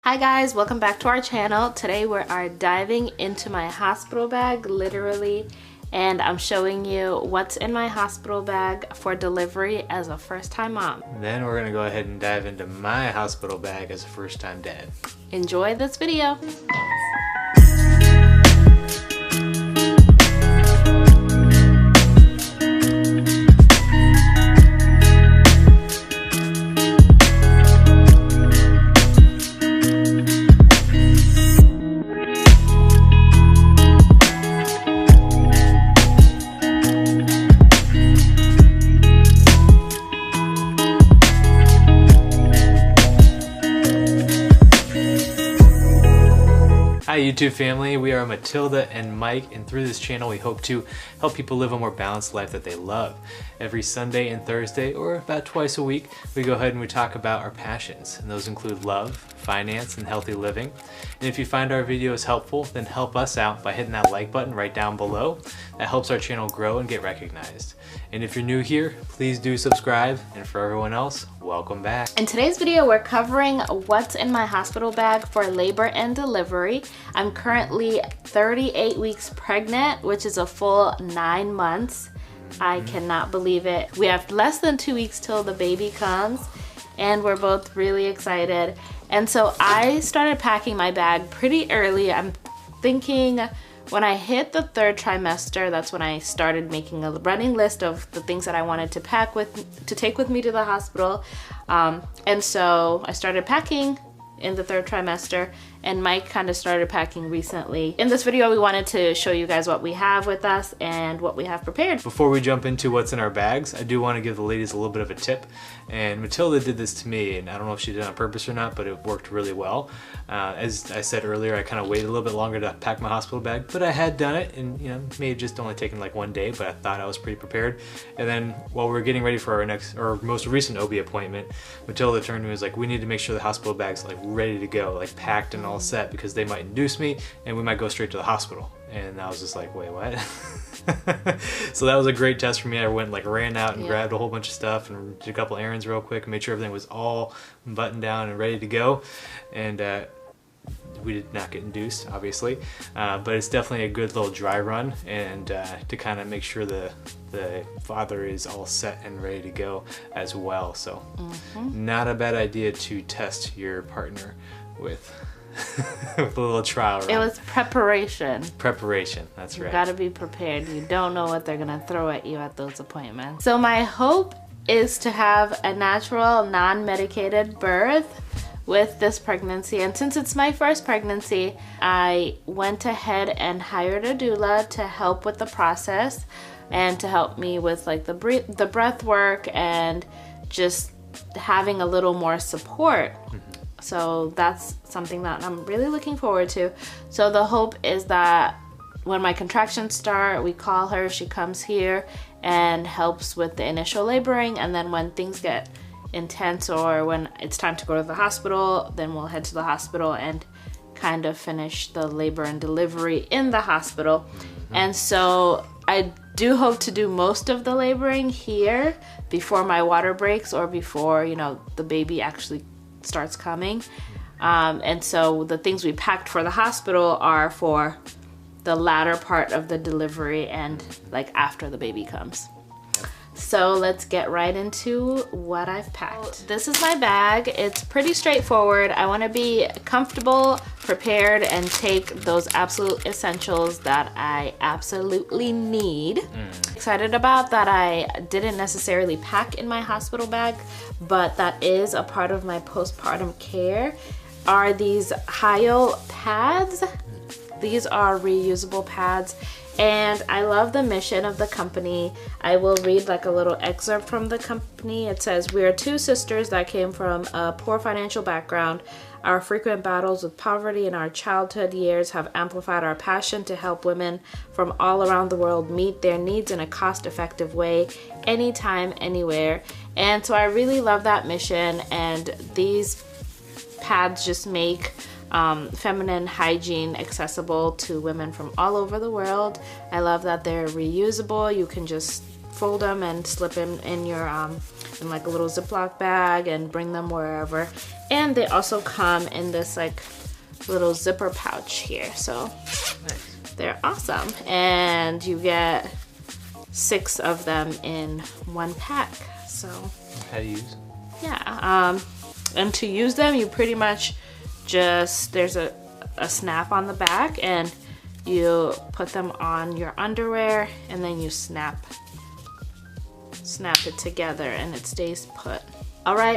Hi guys, welcome back to our channel. Today we are diving into my hospital bag, literally, and I'm showing you what's in my hospital bag for delivery as a first-time mom. Then we're gonna go ahead and dive into my hospital bag as a first-time dad. Enjoy this video. Hi YouTube family, we are Mathilda and Mike, and through this channel we hope to help people live a more balanced life that they love. Every Sunday and Thursday, or about twice a week, we go ahead and we talk about our passions, and those include love, finance, and healthy living. And if you find our videos helpful, then help us out by hitting that like button right down below. That helps our channel grow and get recognized. And if you're new here, please do subscribe, and for everyone else, welcome back. In today's video, we're covering what's in my hospital bag for labor and delivery. I'm currently 38 weeks pregnant, which is a full 9 months. I cannot believe it. We have less than 2 weeks till the baby comes, and we're both really excited. And so I started packing my bag pretty early. I'm thinking when I hit the 3rd trimester, that's when I started making a running list of the things that I wanted to take with me to the hospital. And so I started packing in the 3rd trimester, and Mike kind of started packing recently. In this video, we wanted to show you guys what we have with us and what we have prepared. Before we jump into what's in our bags, I do want to give the ladies a little bit of a tip. And Mathilda did this to me, and I don't know if she did it on purpose or not, but it worked really well. As I said earlier, I kind of waited a little bit longer to pack my hospital bag, but I had done it, and you know, may have just only taken like 1 day, but I thought I was pretty prepared. And then while we were getting ready for our most recent OB appointment, Mathilda turned to me and was like, we need to make sure the hospital bag's like ready to go, like packed and all set, because they might induce me and we might go straight to the hospital. And I was just like, wait, what? So that was a great test for me. I ran out and grabbed a whole bunch of stuff and did a couple errands real quick and made sure everything was all buttoned down and ready to go. And we did not get induced, obviously, but it's definitely a good little dry run, and to kind of make sure the father is all set and ready to go as well. So not a bad idea to test your partner with with a little trial run. It was preparation. Preparation, that's right. You gotta be prepared. You don't know what they're gonna throw at you at those appointments. So my hope is to have a natural, non-medicated birth with this pregnancy. And since it's my first pregnancy, I went ahead and hired a doula to help with the process and to help me with like the breath work and just having a little more support. So that's something that I'm really looking forward to. So the hope is that when my contractions start, we call her, she comes here and helps with the initial laboring, and then when things get intense or when it's time to go to the hospital, then we'll head to the hospital and kind of finish the labor and delivery in the hospital. And so I do hope to do most of the laboring here before my water breaks or before, you know, the baby actually starts coming. And so the things we packed for the hospital are for the latter part of the delivery and like after the baby comes. So let's get right into what I've packed. This is my bag. It's pretty straightforward. I want to be comfortable, prepared, and take those absolute essentials that I absolutely need. Excited about that I didn't necessarily pack in my hospital bag, but that is a part of my postpartum care, are these HighOh Pads. These are reusable pads, and I love the mission of the company. I will read like a little excerpt from the company. It says, "We are two sisters that came from a poor financial background. Our frequent battles with poverty in our childhood years have amplified our passion to help women from all around the world meet their needs in a cost-effective way, anytime, anywhere." And so I really love that mission, and these pads just make feminine hygiene accessible to women from all over the world. I love that they're reusable. You can just fold them and slip them in your in like a little Ziploc bag and bring them wherever. And they also come in this like little zipper pouch here, so Nice. they're awesome. And you get 6 of them in one pack. So How to use? yeah, and to use them, you pretty much just, there's a snap on the back, and you put them on your underwear, and then you snap it together and it stays put. All right,